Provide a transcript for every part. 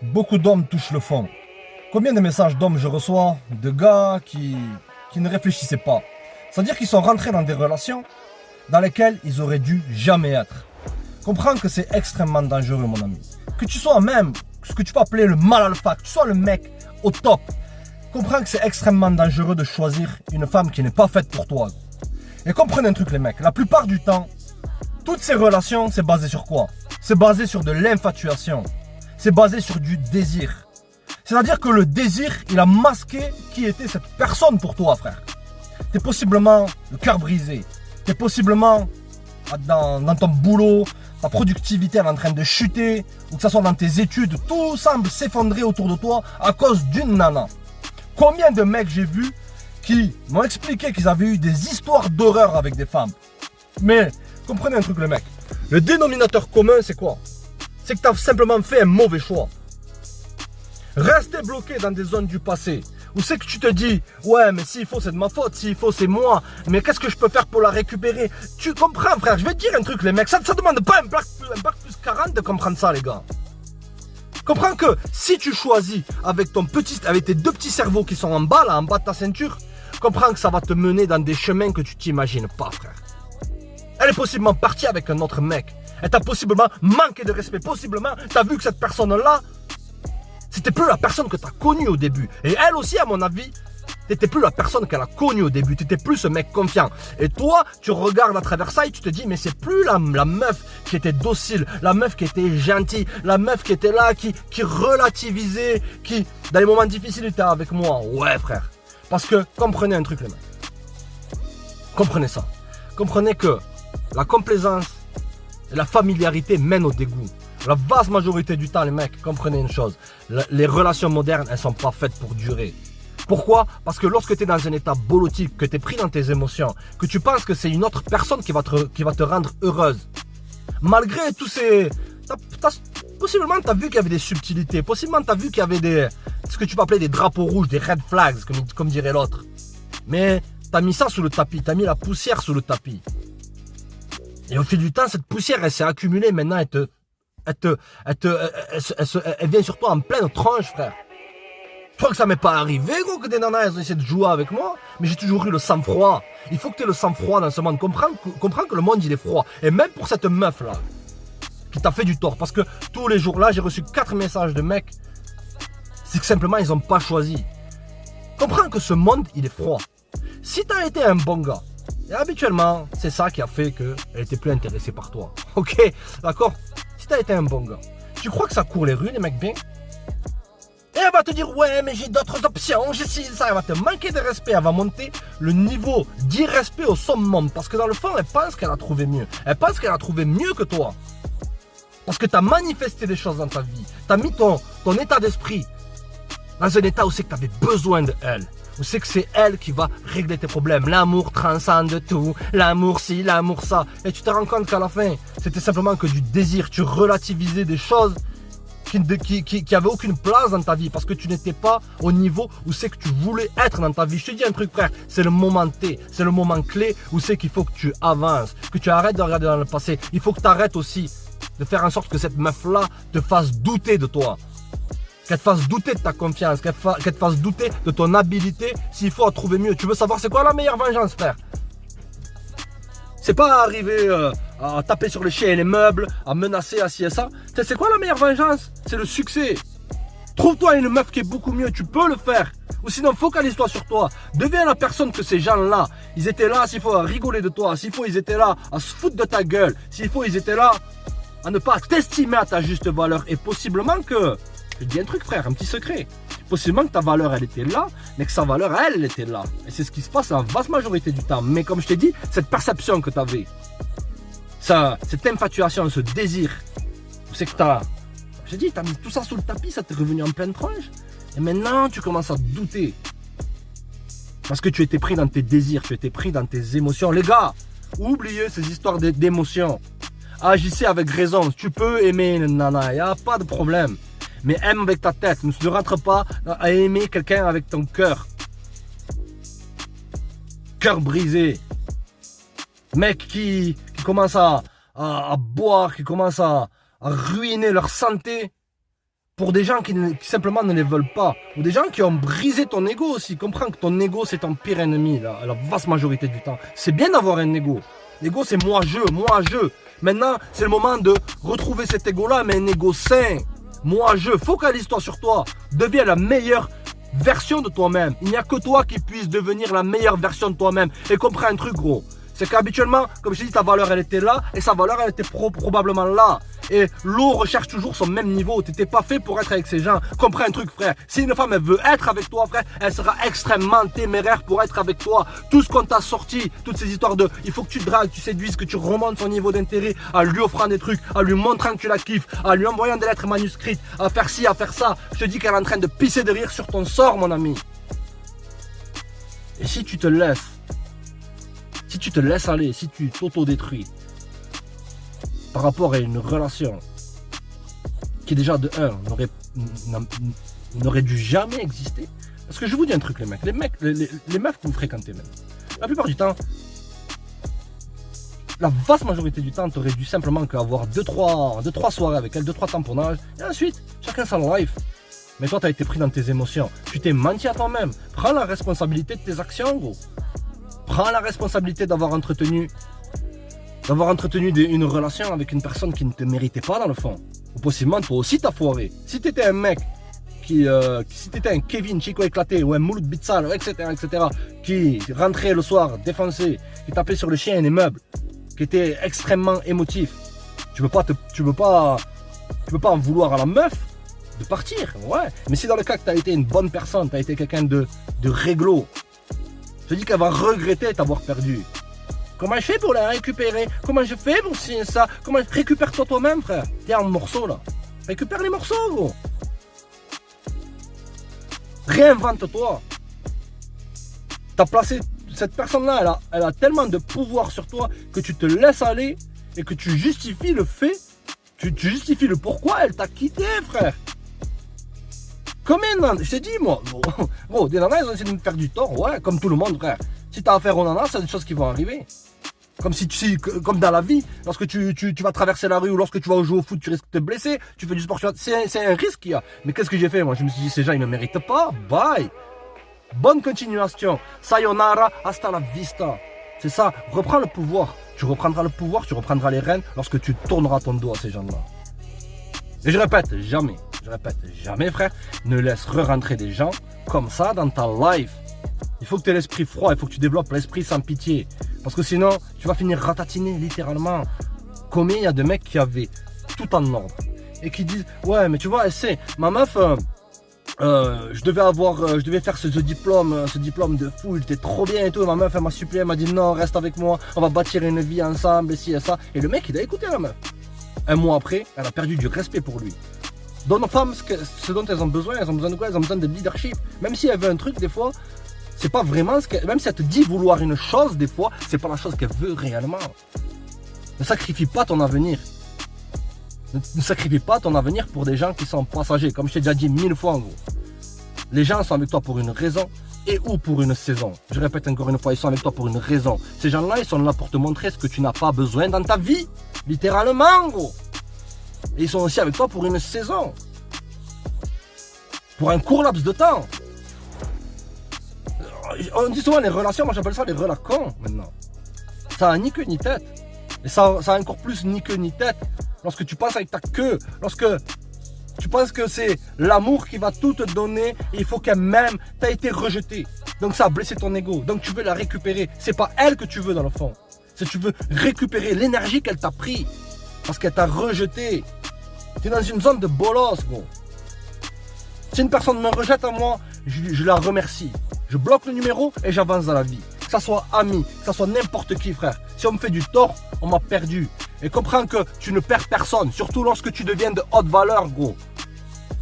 Beaucoup d'hommes touchent le fond. Combien de messages d'hommes je reçois de gars qui ne réfléchissaient pas. C'est-à-dire qu'ils sont rentrés dans des relations dans lesquelles ils auraient dû jamais être. Comprends que c'est extrêmement dangereux, mon ami. Que tu sois même ce que tu peux appeler le mal alpha, que tu sois le mec au top. Comprends que c'est extrêmement dangereux de choisir une femme qui n'est pas faite pour toi. Et comprenez un truc, les mecs. La plupart du temps, toutes ces relations, c'est basé sur quoi? C'est basé sur de l'infatuation. C'est basé sur du désir. C'est-à-dire que le désir, il a masqué qui était cette personne pour toi, frère. T'es possiblement le cœur brisé. T'es possiblement dans ton boulot, ta productivité elle est en train de chuter, ou que ce soit dans tes études, tout semble s'effondrer autour de toi à cause d'une nana. Combien de mecs j'ai vu qui m'ont expliqué qu'ils avaient eu des histoires d'horreur avec des femmes. Mais, comprenez un truc, les mecs. Le dénominateur commun, c'est quoi? C'est que tu as simplement fait un mauvais choix. Rester bloqué dans des zones du passé, où c'est que tu te dis, ouais, mais s'il faut, c'est de ma faute, s'il faut, c'est moi, mais qu'est-ce que je peux faire pour la récupérer? Tu comprends, frère, je vais te dire un truc, les mecs, ça demande pas un bac plus 40 de comprendre ça, les gars. Comprends que si tu choisis avec tes deux petits cerveaux qui sont en bas, là, en bas de ta ceinture, comprends que ça va te mener dans des chemins que tu t'imagines pas, frère. Elle est possiblement partie avec un autre mec. Elle t'a possiblement manqué de respect. Possiblement, t'as vu que cette personne-là, c'était plus la personne que t'as connue au début. Et elle aussi, à mon avis, t'étais plus la personne qu'elle a connue au début. T'étais plus ce mec confiant. Et toi, tu regardes à travers ça et tu te dis, mais c'est plus la meuf qui était docile, la meuf qui était gentille, la meuf qui était là, qui relativisait, qui, dans les moments difficiles, était avec moi. Ouais, frère. Parce que, comprenez un truc, les mecs. Comprenez ça. Comprenez que la complaisance et la familiarité mènent au dégoût. La vaste majorité du temps, les mecs, comprenez une chose. Les relations modernes, elles ne sont pas faites pour durer. Pourquoi? Parce que lorsque tu es dans un état bolotique, que tu es pris dans tes émotions, que tu penses que c'est une autre personne qui va te rendre heureuse, malgré tous ces... Possiblement, tu as vu qu'il y avait des subtilités. Possiblement, tu as vu qu'il y avait ce que tu peux appeler des drapeaux rouges, des red flags, comme dirait l'autre. Mais tu as mis ça sous le tapis. Tu as mis la poussière sous le tapis. Et au fil du temps, cette poussière, elle s'est accumulée. Maintenant, elle vient sur toi en pleine tronche, frère. Je crois que ça m'est pas arrivé, gros, que des nanas, elles ont essayé de jouer avec moi. Mais j'ai toujours eu le sang-froid. Il faut que tu aies le sang-froid dans ce monde. Comprends que le monde, il est froid. Et même pour cette meuf-là, qui t'a fait du tort. Parce que tous les jours-là, j'ai reçu 4 messages de mecs. C'est que simplement, ils n'ont pas choisi. Comprends que ce monde, il est froid. Si tu as été un bon gars, et habituellement, c'est ça qui a fait qu'elle était plus intéressée par toi. Ok, d'accord? Si tu as été un bon gars, tu crois que ça court les rues, les mecs bien? Et elle va te dire, ouais, mais j'ai d'autres options, j'ai ci, ça. Elle va te manquer de respect, elle va monter le niveau d'irrespect au summum. Parce que dans le fond, elle pense qu'elle a trouvé mieux. Elle pense qu'elle a trouvé mieux que toi. Parce que tu as manifesté des choses dans ta vie. Tu as mis ton état d'esprit dans un état où c'est que tu avais besoin d'elle. Où c'est que c'est elle qui va régler tes problèmes. L'amour transcende tout. L'amour ci, l'amour ça. Et tu te rends compte qu'à la fin, c'était simplement que du désir. Tu relativisais des choses qui n'avaient aucune place dans ta vie. Parce que tu n'étais pas au niveau où c'est que tu voulais être dans ta vie. Je te dis un truc, frère. C'est le moment T. C'est le moment clé où c'est qu'il faut que tu avances. Que tu arrêtes de regarder dans le passé. Il faut que tu arrêtes aussi de faire en sorte que cette meuf-là te fasse douter de toi. Qu'elle te fasse douter de ta confiance, qu'elle te fasse douter de ton habilité s'il faut à trouver mieux. Tu veux savoir c'est quoi la meilleure vengeance, frère? C'est pas arriver à taper sur les chiens et les meubles, à menacer, à ci et ça. C'est quoi la meilleure vengeance? C'est le succès. Trouve-toi une meuf qui est beaucoup mieux, tu peux le faire. Ou sinon, focalise-toi sur toi. Deviens la personne que ces gens-là, ils étaient là s'il faut à rigoler de toi, s'il faut ils étaient là à se foutre de ta gueule, s'il faut ils étaient là à ne pas t'estimer à ta juste valeur. Et possiblement que... Je te dis un truc, frère, un petit secret. Possiblement que ta valeur, elle était là, mais que sa valeur, elle était là. Et c'est ce qui se passe la vaste majorité du temps. Mais comme je t'ai dit, cette perception que tu avais, cette infatuation, ce désir, c'est que je t'ai dit, tu as mis tout ça sous le tapis, ça t'est revenu en pleine tronche. Et maintenant, tu commences à douter. Parce que tu étais pris dans tes désirs, tu étais pris dans tes émotions. Les gars, oubliez ces histoires d'émotions. Agissez avec raison. Tu peux aimer une nana, il n'y a pas de problème. Mais aime avec ta tête. Ne rentre pas à aimer quelqu'un avec ton cœur. Cœur brisé. Mec qui commence à boire, qui commence à ruiner leur santé pour des gens qui simplement ne les veulent pas, ou des gens qui ont brisé ton ego aussi. Comprends que ton ego, c'est ton pire ennemi, là, la vaste majorité du temps. C'est bien d'avoir un ego. L'ego, c'est moi-je. Maintenant, c'est le moment de retrouver cet ego-là, mais un ego sain. Moi-je. Focalise-toi sur toi. Deviens la meilleure version de toi-même. Il n'y a que toi qui puisse devenir la meilleure version de toi-même. Et comprends un truc, gros. C'est qu'habituellement, comme je t'ai dit, ta valeur, elle était là, et sa valeur, elle était probablement là. Et l'eau recherche toujours son même niveau. Tu n'étais pas fait pour être avec ces gens. Comprends un truc, frère. Si une femme, elle veut être avec toi, frère, elle sera extrêmement téméraire pour être avec toi. Tout ce qu'on t'a sorti, toutes ces histoires de il faut que tu dragues, tu séduises, que tu remontes son niveau d'intérêt, à lui offrant des trucs, à lui montrant que tu la kiffes, à lui envoyant des lettres manuscrites, à faire ci, à faire ça. Je te dis qu'elle est en train de pisser de rire sur ton sort, mon ami. Et si tu te laisses, aller, si tu t'auto-détruis par rapport à une relation qui déjà de 1 n'aurait dû jamais exister. Parce que je vous dis un truc, les mecs, les meufs que vous fréquentez même, la plupart du temps, la vaste majorité du temps, tu aurais dû simplement qu'avoir 2-3 soirées avec elles, 2-3 tamponnages, et ensuite, chacun son life. Mais toi, tu as été pris dans tes émotions, tu t'es menti à toi-même. Prends la responsabilité de tes actions, gros. Prends la responsabilité d'avoir entretenu une relation avec une personne qui ne te méritait pas dans le fond. Ou possiblement, toi aussi t'as foiré. Si t'étais un mec si t'étais un Kevin Chico éclaté ou un Mouloud Bitsal, etc., qui rentrait le soir défoncé, qui tapait sur le chien et les meubles, qui était extrêmement émotif, tu peux pas en vouloir à la meuf de partir, ouais. Mais si dans le cas que t'as été une bonne personne, t'as été quelqu'un de réglo, je te dis qu'elle va regretter t'avoir perdu. Comment je fais pour la récupérer? Comment je fais pour signer ça? Comment récupère-toi toi-même, frère? T'es en morceaux là. Récupère les morceaux, gros. Réinvente-toi. T'as placé cette personne-là, elle a tellement de pouvoir sur toi que tu te laisses aller et que tu justifies le fait, tu justifies le pourquoi elle t'a quitté, frère. Combien de nanas, je t'ai dit, moi, gros, des nanas, ils ont essayé de me faire du tort, ouais, comme tout le monde, frère. Si t'as affaire aux nanas, c'est des choses qui vont arriver. Comme dans la vie, lorsque tu vas traverser la rue ou lorsque tu vas jouer au foot, tu risques de te blesser, tu fais du sport, c'est un risque qu'il y a. Mais qu'est-ce que j'ai fait? Moi, je me suis dit, ces gens, ils ne méritent pas, bye. Bonne continuation. Sayonara, hasta la vista. C'est ça, reprends le pouvoir. Tu reprendras le pouvoir, tu reprendras les rênes lorsque tu tourneras ton dos à ces gens-là. Et je répète, jamais, frère, ne laisse re-rentrer des gens comme ça dans ta life. Il faut que tu aies l'esprit froid, il faut que tu développes l'esprit sans pitié. Parce que sinon, tu vas finir ratatiné, littéralement. Combien il y a de mecs qui avaient tout en ordre et qui disent, ouais, mais tu vois, c'est ma meuf, je devais faire ce diplôme de fou, il était trop bien et tout. Et ma meuf, elle m'a supplié, elle m'a dit, non, reste avec moi, on va bâtir une vie ensemble, et ci et ça. Et le mec, il a écouté la meuf. Un mois après, elle a perdu du respect pour lui. Donne aux femmes ce dont elles ont besoin de quoi? Elles ont besoin de leadership. Même si elle veut un truc, des fois, c'est pas vraiment ce qu'elle... Même si elle te dit vouloir une chose, des fois, c'est pas la chose qu'elle veut réellement. Ne sacrifie pas ton avenir. Ne sacrifie pas ton avenir pour des gens qui sont passagers. Comme je t'ai déjà dit 1000 fois, en gros. Les gens sont avec toi pour une raison et ou pour une saison. Je répète encore une fois, ils sont avec toi pour une raison. Ces gens-là, ils sont là pour te montrer ce que tu n'as pas besoin dans ta vie. Littéralement, gros. Et ils sont aussi avec toi pour une saison. Pour un court laps de temps. On dit souvent les relations, moi j'appelle ça les relacons maintenant. Ça a ni queue ni tête. Et ça a encore plus ni queue ni tête lorsque tu passes avec ta queue. Lorsque tu penses que c'est l'amour qui va tout te donner et il faut qu'elle m'aime. Tu as été rejeté. Donc ça a blessé ton ego. Donc tu veux la récupérer. C'est pas elle que tu veux dans le fond. C'est que tu veux récupérer l'énergie qu'elle t'a pris. Parce qu'elle t'a rejeté. Tu es dans une zone de bolos, gros. Si une personne me rejette à moi, je la remercie. Je bloque le numéro et j'avance dans la vie. Que ça soit ami, que ça soit n'importe qui, frère. Si on me fait du tort, on m'a perdu. Et comprends que tu ne perds personne. Surtout lorsque tu deviens de haute valeur, gros.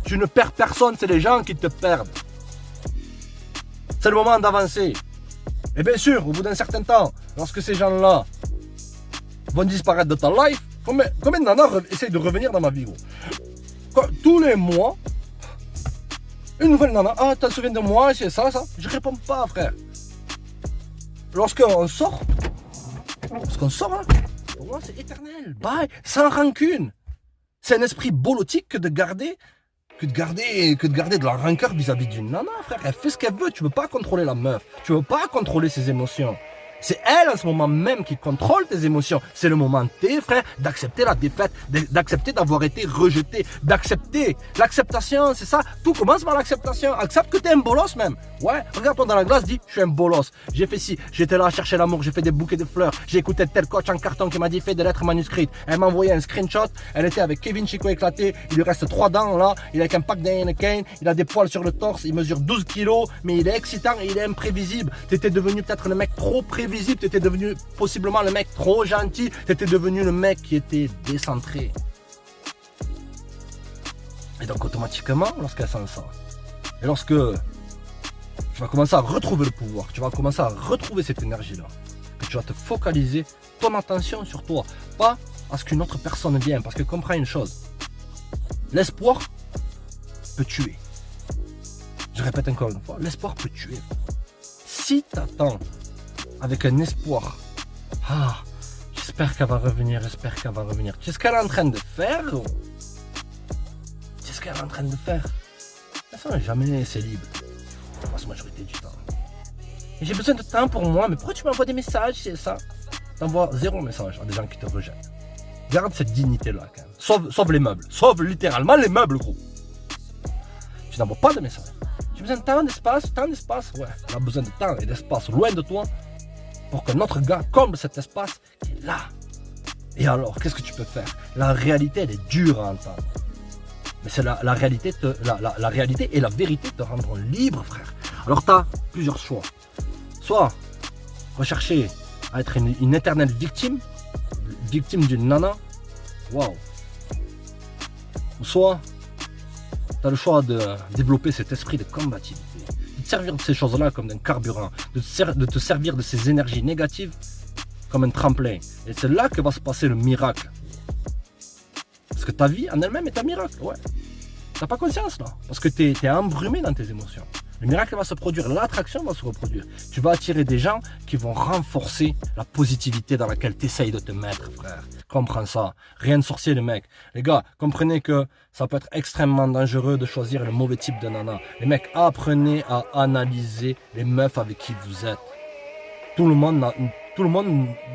Tu ne perds personne, c'est les gens qui te perdent. C'est le moment d'avancer. Et bien sûr, au bout d'un certain temps, lorsque ces gens-là vont disparaître de ta life, combien de nanas essayent de revenir dans ma vie, gros? Tous les mois, une nouvelle nana. Ah, tu te souviens de moi, c'est ça. Je réponds pas, frère. Lorsqu'on sort, là, pour moi, c'est éternel. Bye, sans rancune. C'est un esprit bolotique que de garder que de garder de la rancœur vis-à-vis d'une nana, frère. Elle fait ce qu'elle veut, tu veux pas contrôler la meuf, tu veux pas contrôler ses émotions. C'est elle en ce moment même qui contrôle tes émotions. C'est le moment T, frère, d'accepter la défaite, d'accepter d'avoir été rejeté, d'accepter. L'acceptation, c'est ça. Tout commence par l'acceptation. Accepte que t'es un bolos même. Ouais, regarde-toi dans la glace, dis, je suis un bolos. J'ai fait ci, j'étais là à chercher l'amour, j'ai fait des bouquets de fleurs. J'ai écouté tel coach en carton qui m'a dit fais des lettres manuscrites. Elle m'a envoyé un screenshot. Elle était avec Kevin Chico éclaté. Il lui reste 3 dents là. Il est avec un pack d'Heineken. Il a des poils sur le torse. Il mesure 12 kilos. Mais il est excitant et il est imprévisible. T'étais devenu peut-être le mec trop prévisible. Tu étais devenu possiblement le mec trop gentil. Tu étais devenu le mec qui était décentré. Et donc automatiquement, lorsqu'elle sent ça, et lorsque tu vas commencer à retrouver le pouvoir, tu vas commencer à retrouver cette énergie-là, que tu vas te focaliser ton attention sur toi, pas à ce qu'une autre personne vienne. Parce que comprends une chose, l'espoir peut tuer. Je répète encore une fois, l'espoir peut tuer. Si tu attends avec un espoir, ah, j'espère qu'elle va revenir, j'espère qu'elle va revenir. Tu sais ce qu'elle est en train de faire, gros? Tu sais ce qu'elle est en train de faire? Elle n'est jamais laissée libre. La grosse majorité du temps. Et j'ai besoin de temps pour moi, mais pourquoi tu m'envoies des messages, c'est ça? T'envoies 0 message à des gens qui te rejettent. Garde cette dignité-là, quand même. Sauve les meubles. Sauve littéralement les meubles, gros. Tu n'envoies pas de message. J'ai besoin de temps, d'espace, ouais. On a besoin de temps et d'espace loin de toi pour que notre gars comble cet espace qui est là. Et alors, qu'est-ce que tu peux faire? La réalité, elle est dure à entendre. Mais c'est la réalité, la réalité et la vérité te rendront libre, frère. Alors, tu as plusieurs choix. Soit rechercher à être une éternelle victime d'une nana. Waouh. Ou soit, tu as le choix de développer cet esprit de combativité. De te servir de ces choses-là comme d'un carburant. De te servir de ces énergies négatives comme un tremplin. Et c'est là que va se passer le miracle. Parce que ta vie en elle-même est un miracle, ouais. T'as pas conscience là. Parce que tu es embrumé dans tes émotions. Le miracle va se produire, l'attraction va se reproduire. Tu vas attirer des gens qui vont renforcer la positivité dans laquelle tu essayes de te mettre, frère. Comprends ça. Rien de sorcier, les mecs. Les gars, comprenez que ça peut être extrêmement dangereux de choisir le mauvais type de nana. Les mecs, apprenez à analyser les meufs avec qui vous êtes. Tout le monde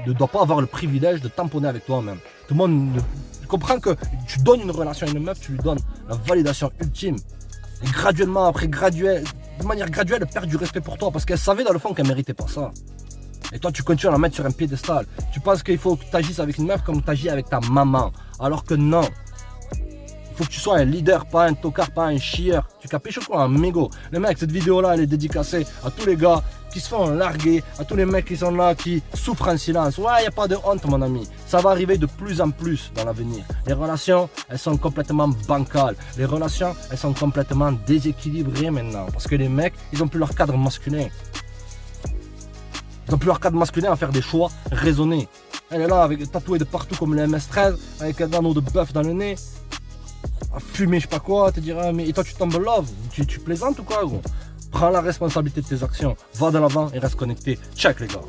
ne doit pas avoir le privilège de tamponner avec toi-même. Tout le monde comprend que tu donnes une relation à une meuf, tu lui donnes la validation ultime. Et graduellement, de manière graduelle, elle perd du respect pour toi parce qu'elle savait dans le fond qu'elle ne méritait pas ça. Et toi, tu continues à la mettre sur un piédestal. Tu penses qu'il faut que tu agisses avec une meuf comme tu agis avec ta maman. Alors que non. Il faut que tu sois un leader, pas un tocard, pas un chieur. Tu capiches quoi, un mégot? Les mecs, cette vidéo-là, elle est dédicacée à tous les gars qui se font larguer, à tous les mecs qui sont là, qui souffrent en silence. Ouais, il n'y a pas de honte, mon ami. Ça va arriver de plus en plus dans l'avenir. Les relations, elles sont complètement bancales. Les relations, elles sont complètement déséquilibrées maintenant. Parce que les mecs, ils n'ont plus leur cadre masculin. Ils n'ont plus leur cadre masculin à faire des choix raisonnés. Elle est là, avec tatouée de partout comme le MS-13, avec un anneau de bœuf dans le nez. À fumer, je sais pas quoi, te dire, mais et toi tu tombes love, tu plaisantes ou quoi, gros? Prends la responsabilité de tes actions, va de l'avant et reste connecté. Check, les gars.